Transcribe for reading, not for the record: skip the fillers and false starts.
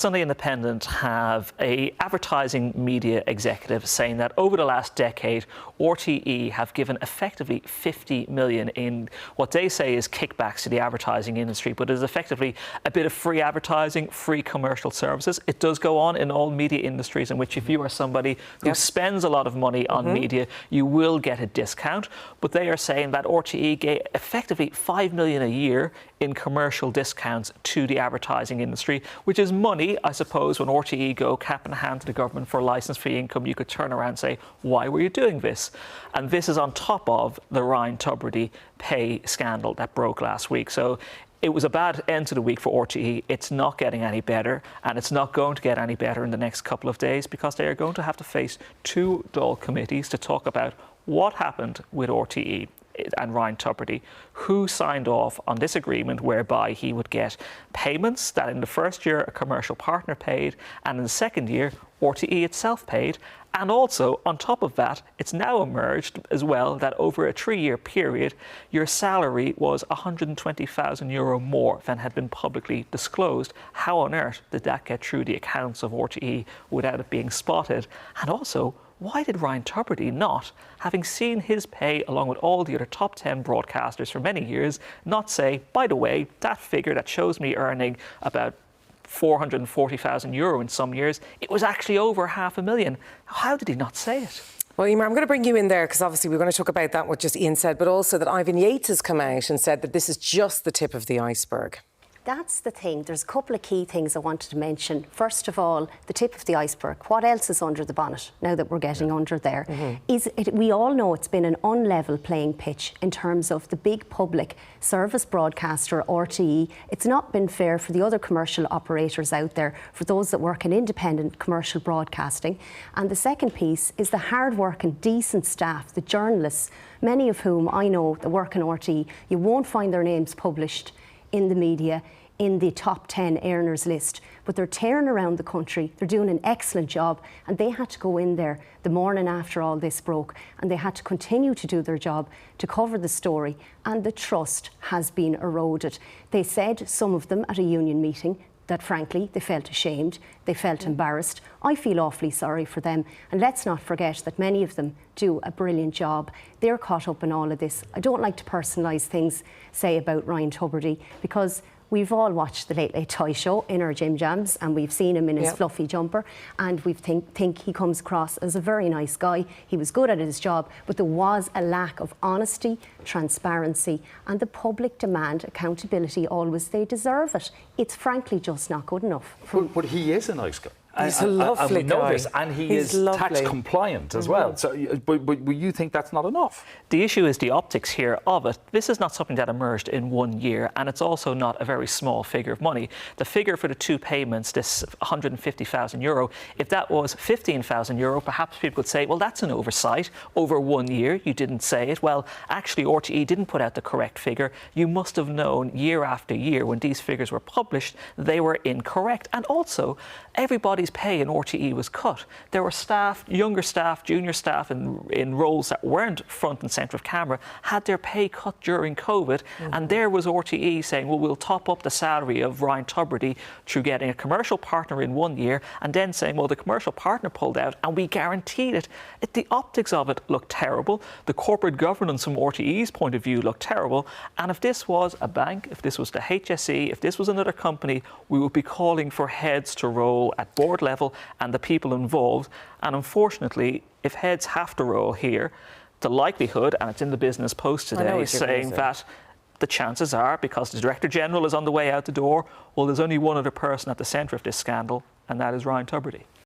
Sunday Independent have a advertising media executive saying that over the last decade, RTE have given effectively 50 million in what they say is kickbacks to the advertising industry, but is effectively a bit of free advertising, free commercial services. It does go on in all media industries in which if you are somebody who spends a lot of money on media, you will get a discount. But they are saying that RTE gave effectively 5 million a year in commercial discounts to the advertising industry, which is money, I suppose, when RTE go cap in hand to the government for licence fee income, you could turn around and say, why were you doing this? And this is on top of the Ryan Tubridy pay scandal that broke last week. So it was a bad end to the week for RTE. It's not getting any better, and it's not going to get any better in the next couple of days because they are going to have to face two Dáil committees to talk about what happened with RTE and Ryan Tubridy, who signed off on this agreement whereby he would get payments that in the first year a commercial partner paid, and in the second year RTE itself paid. And also, on top of that, it's now emerged as well that over a 3-year period, your salary was €120,000 more than had been publicly disclosed. How on earth did that get through the accounts of RTE without it being spotted? And also, why did Ryan Tubridy not, having seen his pay along with all the other top 10 broadcasters for many years, not say, by the way, that figure that shows me earning about €440,000 in some years, it was actually over $500,000. How did he not say it? Well, Eimear, I'm going to bring you in there because obviously we're going to talk about that, what just Ian said, but also that Ivan Yates has come out and said that this is just the tip of the iceberg. That's the thing. There's a couple of key things I wanted to mention. First of all, the tip of the iceberg. What else is under the bonnet now that we're getting under there? We all know it's been an unlevel playing pitch in terms of the big public service broadcaster, RTE. It's not been fair for the other commercial operators out there, for those that work in independent commercial broadcasting. And the second piece is the hard-working, decent staff, the journalists, many of whom I know that work in RTE. You won't find their names published in the media, in the top 10 earners list, but they're tearing around the country. They're doing an excellent job, and they had to go in there the morning after all this broke, and they had to continue to do their job to cover the story, and the trust has been eroded. They said, some of them at a union meeting, that frankly they felt ashamed, they felt embarrassed. I feel awfully sorry for them, and let's not forget that many of them do a brilliant job. They're caught up in all of this. I don't like to personalise things, say, about Ryan Tubridy, because we've all watched the Late Late Toy Show in our Jim Jams, and we've seen him in his fluffy jumper, and we think he comes across as a very nice guy. He was good at his job, but there was a lack of honesty, transparency, and the public demand accountability always. They deserve it. It's frankly just not good enough. But he is a nice guy. He's a lovely guy. guy. This, and he is tax compliant as well. So, but you think that's not enough? The issue is the optics here of it. This is not something that emerged in 1 year, and it's also not a very small figure of money. The figure for the two payments, this €150,000, if that was €15,000, perhaps people could say, well, that's an oversight. Over 1 year, you didn't say it. Well, actually, RTE didn't put out the correct figure. You must have known year after year when these figures were published, they were incorrect. And also, everybody's pay in RTE was cut. There were staff, younger staff, junior staff in roles that weren't front and centre of camera, had their pay cut during COVID, and there was RTE saying, well, we'll top up the salary of Ryan Tubridy through getting a commercial partner in 1 year, and then saying, well, the commercial partner pulled out and we guaranteed it. The optics of it looked terrible. The corporate governance from RTE's point of view looked terrible. And if this was a bank, if this was the HSE, if this was another company, we would be calling for heads to roll at board level and the people involved. And unfortunately, if heads have to roll here, the likelihood, and it's in the Business Post today, saying that the chances are, because the Director General is on the way out the door, well, there's only one other person at the centre of this scandal, and that is Ryan Tubridy.